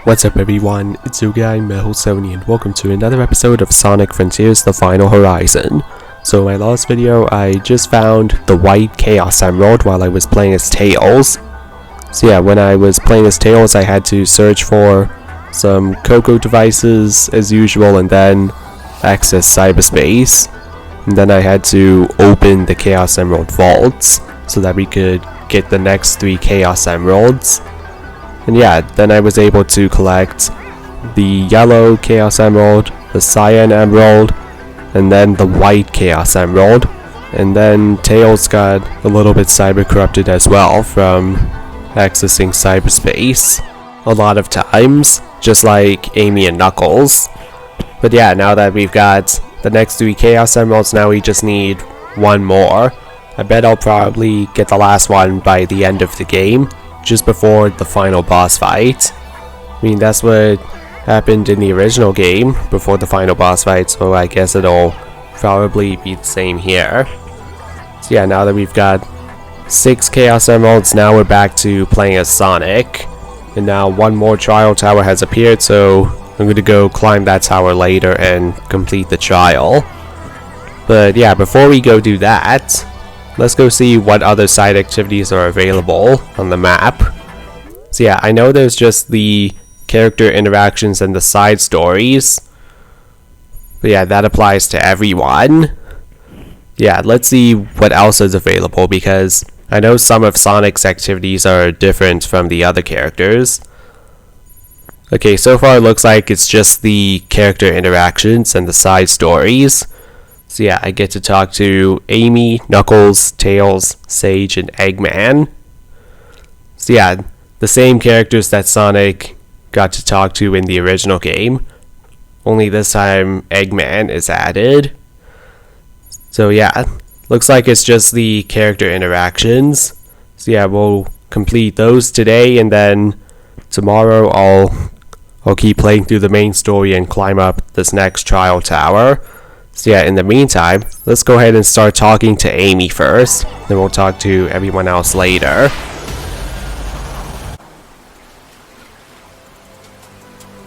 What's up everyone, it's your guy Metal70 and welcome to another episode of Sonic Frontiers The Final Horizon. So in my last video I just found the white Chaos Emerald while I was playing as Tails. So yeah, when I was playing as Tails I had to search for some Coco devices as usual and then access cyberspace. And then I had to open the Chaos Emerald vaults so that we could get the next 3 Chaos Emeralds. And yeah, then I was able to collect the yellow Chaos Emerald, the cyan emerald, and then the white Chaos Emerald. And then Tails got a little bit cyber corrupted as well from accessing cyberspace a lot of times, just like Amy and Knuckles. But yeah, now that we've got the next 3 Chaos Emeralds, now we just need one more. I bet I'll probably get the last one by the end of the game, just before the final boss fight. I mean, that's what happened in the original game, before the final boss fight, so I guess it'll probably be the same here. So yeah, now that we've got 6 Chaos Emeralds, now we're back to playing as Sonic. And now one more trial tower has appeared, so I'm going to go climb that tower later and complete the trial. But yeah, before we go do that, let's go see what other side activities are available on the map. So yeah, I know there's just the character interactions and the side stories. But yeah, that applies to everyone. Yeah, let's see what else is available because I know some of Sonic's activities are different from the other characters. Okay, so far it looks like it's just the character interactions and the side stories. So yeah, I get to talk to Amy, Knuckles, Tails, Sage, and Eggman. So yeah, the same characters that Sonic got to talk to in the original game. Only this time Eggman is added. So yeah, looks like it's just the character interactions. So yeah, we'll complete those today and then tomorrow I'll keep playing through the main story and climb up this next trial tower. So yeah, in the meantime, let's go ahead and start talking to Amy first, then we'll talk to everyone else later.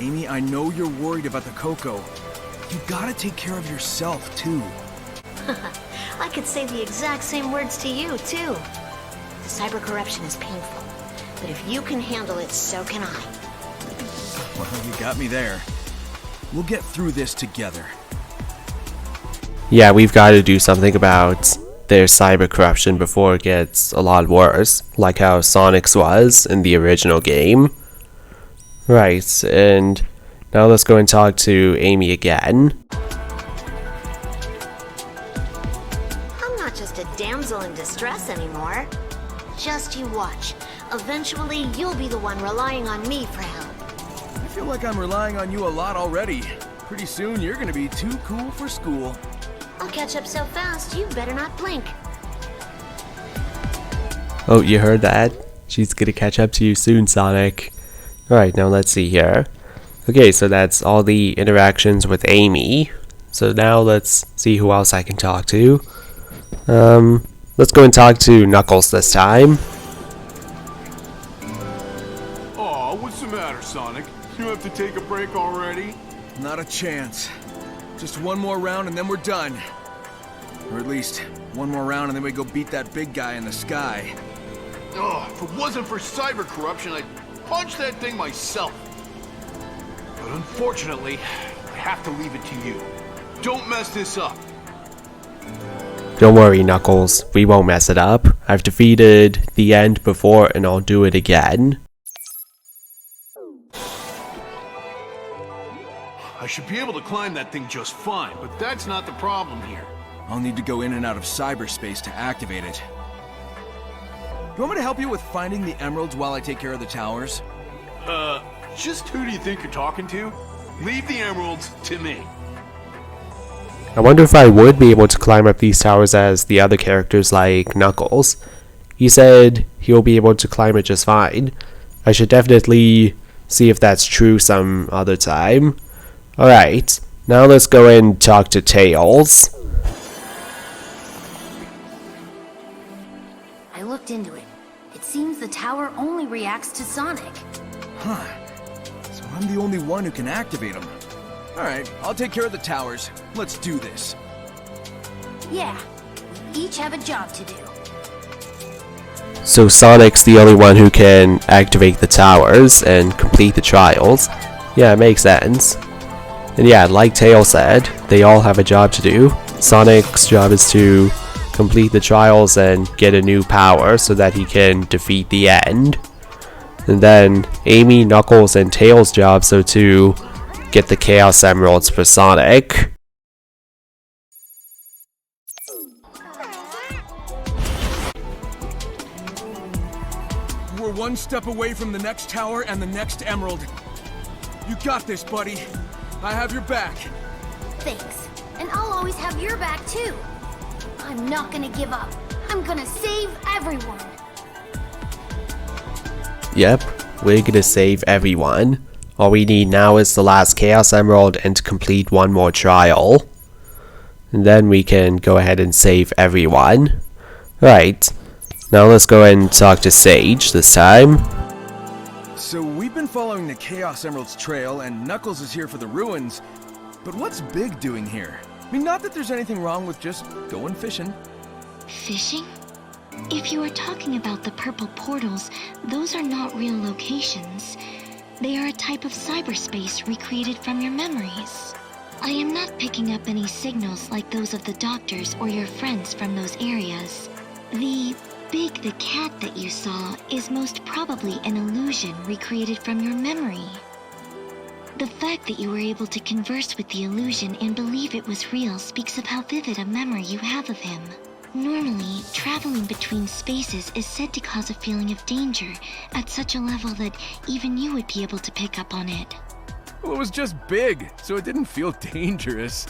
Amy, I know you're worried about the Coco. You gotta take care of yourself, too. I could say the exact same words to you, too. The cyber corruption is painful, but if you can handle it, so can I. Well, you got me there. We'll get through this together. Yeah, we've got to do something about their cyber corruption before it gets a lot worse, like how Sonic's was in the original game. Right, and now let's go and talk to Amy again. I'm not just a damsel in distress anymore. Just you watch. Eventually, you'll be the one relying on me for help. I feel like I'm relying on you a lot already. Pretty soon, you're gonna be too cool for school. I'll catch up so fast, you better not blink. Oh, you heard that? She's gonna catch up to you soon, Sonic. Alright, now let's see here. Okay, so that's all the interactions with Amy. So now let's see who else I can talk to. Let's go and talk to Knuckles this time. Aw, what's the matter, Sonic? You have to take a break already? Not a chance. Just one more round and then we're done. Or at least, one more round and then we go beat that big guy in the sky. Ugh, if it wasn't for cyber corruption, I'd punch that thing myself. But unfortunately, I have to leave it to you. Don't mess this up. Don't worry, Knuckles. We won't mess it up. I've defeated the end before and I'll do it again. I should be able to climb that thing just fine, but that's not the problem here. I'll need to go in and out of cyberspace to activate it. You want me to help you with finding the emeralds while I take care of the towers? Just who do you think you're talking to? Leave the emeralds to me. I wonder if I would be able to climb up these towers as the other characters like Knuckles. He said he'll be able to climb it just fine. I should definitely see if that's true some other time. Alright, now let's go and talk to Tails. I looked into it. It seems the tower only reacts to Sonic. Huh. So the only one who can activate them. Alright, I'll take care of the towers. Let's do this. Yeah, we each have a job to do. So Sonic's the only one who can activate the towers and complete the trials. Yeah, it makes sense. And yeah, like Tails said, they all have a job to do. Sonic's job is to complete the trials and get a new power so that he can defeat the end. And then Amy, Knuckles, and Tails' jobs are to get the Chaos Emeralds for Sonic. We're one step away from the next tower and the next emerald. You got this, buddy. I have your back. Thanks. And I'll always have your back, too. I'm not gonna give up. I'm gonna save everyone. Yep, we're gonna save everyone. All we need now is the last Chaos Emerald and to complete one more trial. And then we can go ahead and save everyone. Right, now let's go ahead and talk to Sage this time. So we've been following the Chaos Emerald's trail and Knuckles is here for the ruins. But what's Big doing here? I mean, not that there's anything wrong with just going fishing. Fishing? If you are talking about the purple portals, those are not real locations. They are a type of cyberspace recreated from your memories. I am not picking up any signals like those of the doctors or your friends from those areas. The Big the cat that you saw is most probably an illusion recreated from your memory. The fact that you were able to converse with the illusion and believe it was real speaks of how vivid a memory you have of him. Normally, traveling between spaces is said to cause a feeling of danger at such a level that even you would be able to pick up on it. Well, it was just Big, so it didn't feel dangerous.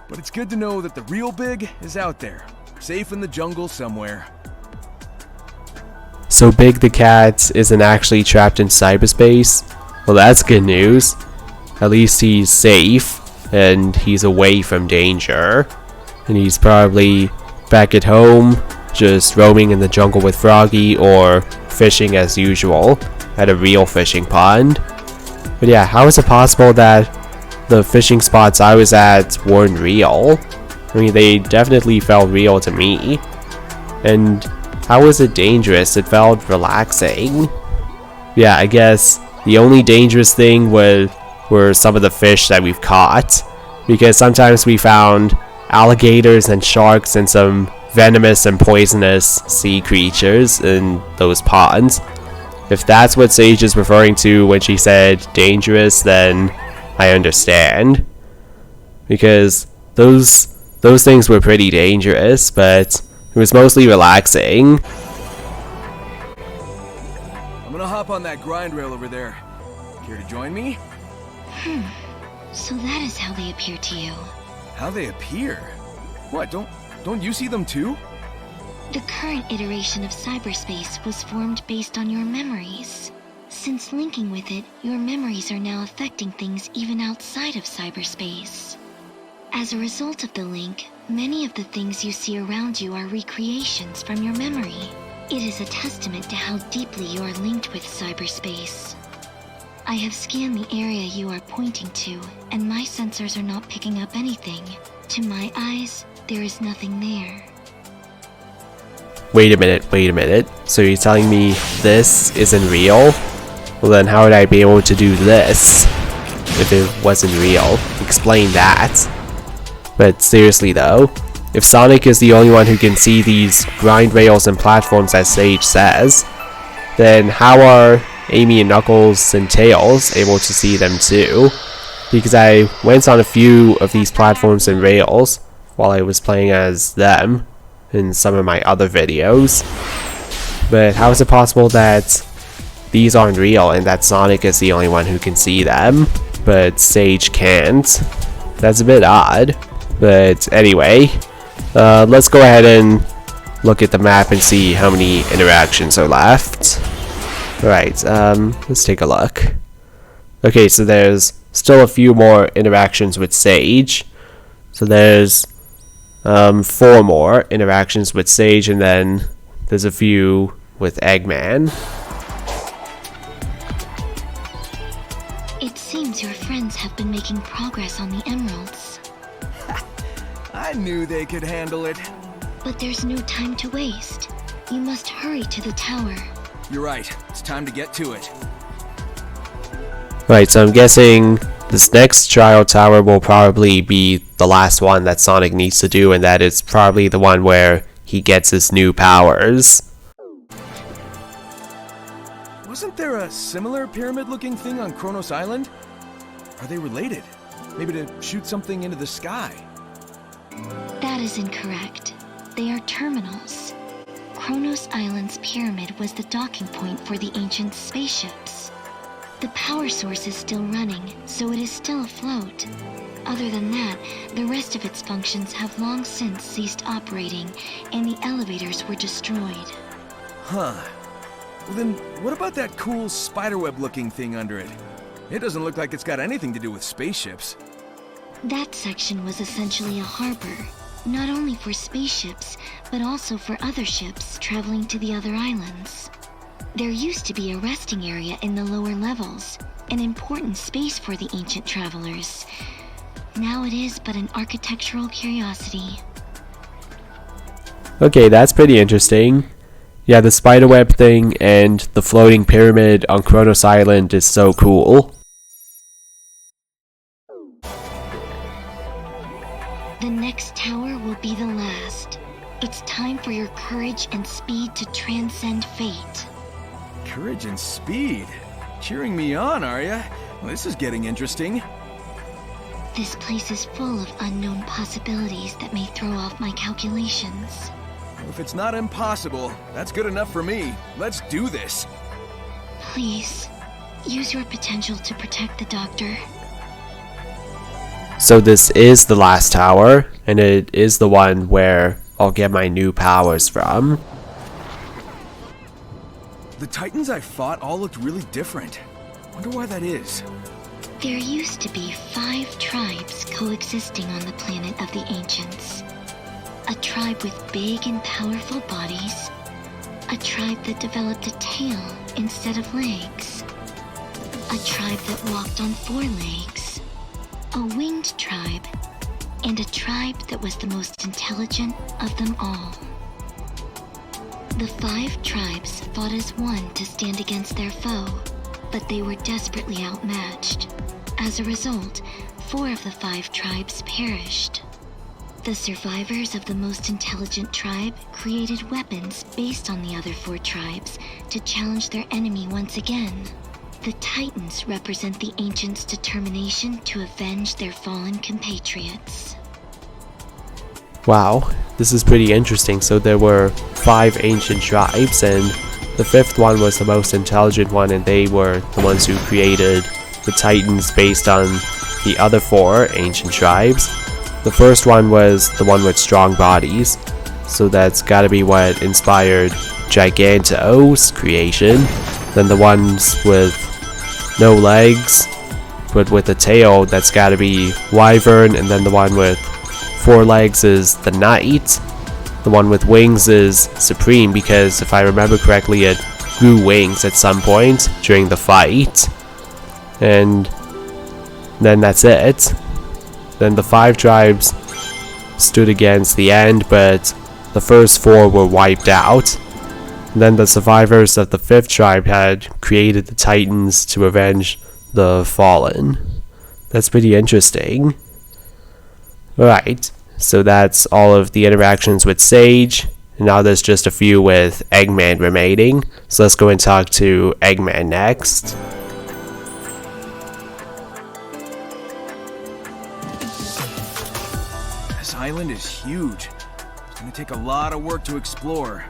But it's good to know that the real Big is out there, safe in the jungle somewhere. So Big the cat isn't actually trapped in cyberspace? Well, that's good news. At least he's safe, and he's away from danger. And he's probably back at home, just roaming in the jungle with Froggy, or fishing as usual at a real fishing pond. But yeah, how is it possible that the fishing spots I was at weren't real? I mean, they definitely felt real to me. And how was it dangerous? It felt relaxing. Yeah, I guess the only dangerous thing were some of the fish that we've caught. Because sometimes we found alligators and sharks and some venomous and poisonous sea creatures in those ponds. If that's what Sage is referring to when she said dangerous, then I understand. Because those things were pretty dangerous, but it was mostly relaxing. I'm gonna hop on that grind rail over there. Care to join me? So that is how they appear to you. How they appear? What, don't you see them too? The current iteration of cyberspace was formed based on your memories. Since linking with it, your memories are now affecting things even outside of cyberspace. As a result of the link, many of the things you see around you are recreations from your memory. It is a testament to how deeply you are linked with cyberspace. I have scanned the area you are pointing to, and my sensors are not picking up anything. To my eyes, there is nothing there. Wait a minute. So you're telling me this isn't real? Well then how would I be able to do this if it wasn't real? Explain that. But seriously though, if Sonic is the only one who can see these grind rails and platforms as Sage says, then how are Amy and Knuckles and Tails able to see them too? Because I went on a few of these platforms and rails while I was playing as them in some of my other videos. But how is it possible that these aren't real and that Sonic is the only one who can see them, but Sage can't? That's a bit odd. But anyway, let's go ahead and look at the map and see how many interactions are left. Right, let's take a look. Okay, so there's still a few more interactions with Sage. So there's 4 more interactions with Sage, and then there's a few with Eggman. It seems your friends have been making progress on the emeralds. I knew they could handle it. But there's no time to waste. You must hurry to the tower. You're right. It's time to get to it. Right, so I'm guessing this next trial tower will probably be the last one that Sonic needs to do, and that is probably the one where he gets his new powers. Wasn't there a similar pyramid-looking thing on Kronos Island? Are they related? Maybe to shoot something into the sky? That is incorrect. They are terminals. Kronos Island's pyramid was the docking point for the ancient spaceships. The power source is still running, so it is still afloat. Other than that, the rest of its functions have long since ceased operating, and the elevators were destroyed. Huh. Well then, what about that cool spiderweb-looking thing under it? It doesn't look like it's got anything to do with spaceships. That section was essentially a harbor, not only for spaceships, but also for other ships traveling to the other islands. There used to be a resting area in the lower levels, an important space for the ancient travelers. Now it is but an architectural curiosity. Okay, that's pretty interesting. Yeah, the spiderweb thing and the floating pyramid on Kronos Island is so cool. The next tower will be the last. It's time for your courage and speed to transcend fate. Courage and speed? Cheering me on, are ya? Well, this is getting interesting. This place is full of unknown possibilities that may throw off my calculations. If it's not impossible, that's good enough for me. Let's do this. Please, use your potential to protect the doctor. So this is the last tower, and it is the one where I'll get my new powers from. The Titans I fought all looked really different. Wonder why that is. There used to be 5 tribes coexisting on the planet of the ancients. A tribe with big and powerful bodies. A tribe that developed a tail instead of legs. A tribe that walked on 4 legs. A winged tribe. And a tribe that was the most intelligent of them all. The 5 tribes fought as one to stand against their foe, but they were desperately outmatched. As a result, 4 of the 5 tribes perished. The survivors of the most intelligent tribe created weapons based on the other 4 tribes to challenge their enemy once again. The Titans represent the ancients' determination to avenge their fallen compatriots. Wow, this is pretty interesting. So there were 5 ancient tribes, and the 5th one was the most intelligent one, and they were the ones who created the Titans based on the other 4 ancient tribes. The first one was the one with strong bodies, so that's gotta be what inspired Giganto's creation. Then the ones with no legs, but with a tail, that's gotta be Wyvern, and then the one with 4 legs is the Knight. The one with wings is Supreme, because if I remember correctly, it grew wings at some point during the fight. And then that's it. Then the 5 tribes stood against the end, but the first 4 were wiped out. And then the survivors of the 5th tribe had created the Titans to avenge the fallen. That's pretty interesting. Alright, so that's all of the interactions with Sage. And now there's just a few with Eggman remaining. So let's go and talk to Eggman next. This island is huge. It's gonna take a lot of work to explore.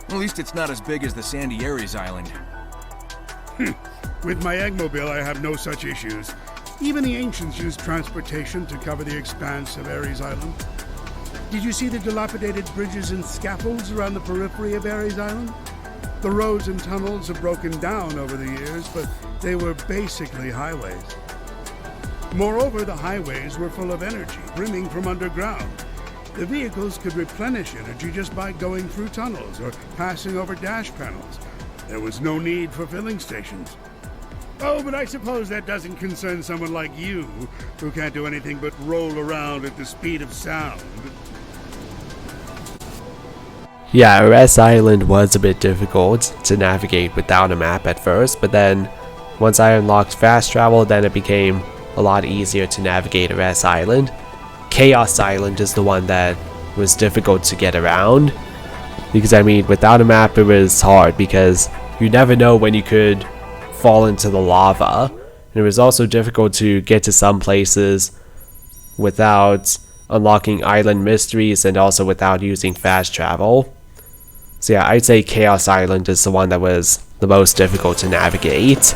At least it's not as big as the Sandy Ares Island. With my Eggmobile, I have no such issues. Even the ancients used transportation to cover the expanse of Ares Island. Did you see the dilapidated bridges and scaffolds around the periphery of Ares Island? The roads and tunnels have broken down over the years, but they were basically highways. Moreover, the highways were full of energy, brimming from underground. The vehicles could replenish energy just by going through tunnels or passing over dash panels. There was no need for filling stations. Oh, but I suppose that doesn't concern someone like you, who can't do anything but roll around at the speed of sound. Yeah, Rest Island was a bit difficult to navigate without a map at first, but then once I unlocked fast travel, then it became a lot easier to navigate Rest Island. Chaos Island is the one that was difficult to get around, because I mean, without a map it was hard because you never know when you could fall into the lava, and it was also difficult to get to some places without unlocking island mysteries and also without using fast travel. So yeah, I'd say Chaos Island is the one that was the most difficult to navigate.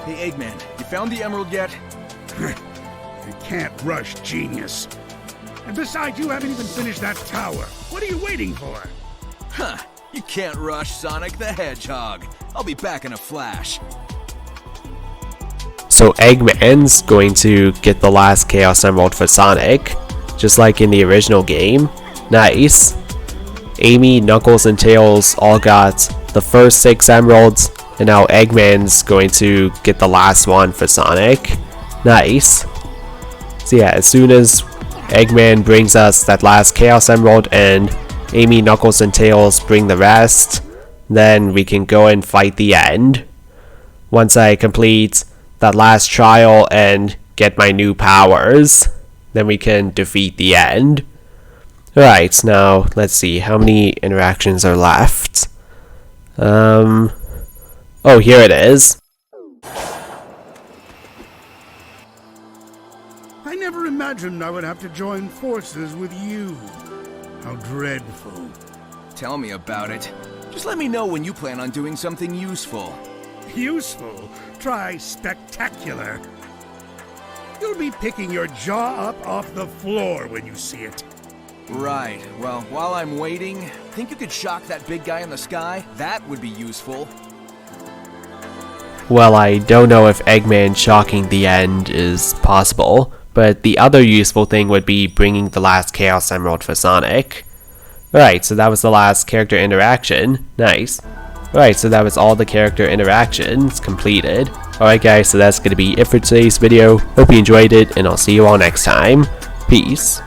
Hey Eggman, you found the emerald yet? You can't rush genius. And besides, you haven't even finished that tower. What are you waiting for? Huh, you can't rush Sonic the Hedgehog. I'll be back in a flash. So Eggman's going to get the last Chaos Emerald for Sonic, just like in the original game. Nice. Amy, Knuckles, and Tails all got the first 6 emeralds, and now Eggman's going to get the last one for Sonic. Nice. So yeah, as soon as Eggman brings us that last Chaos Emerald and Amy, Knuckles, and Tails bring the rest, then we can go and fight the end. Once I complete that last trial and get my new powers, then we can defeat the end. Alright, now let's see how many interactions are left. Oh, here it is. I never imagined I would have to join forces with you. How dreadful. Tell me about it. Just let me know when you plan on doing something useful. Useful? Try spectacular. You'll be picking your jaw up off the floor when you see it. Right, well, while I'm waiting, think you could shock that big guy in the sky? That would be useful. Well, I don't know if Eggman shocking the end is possible, but the other useful thing would be bringing the last Chaos Emerald for Sonic. Alright, so that was the last character interaction. Nice. Alright, so that was all the character interactions completed. Alright guys, so that's going to be it for today's video. Hope you enjoyed it, and I'll see you all next time. Peace.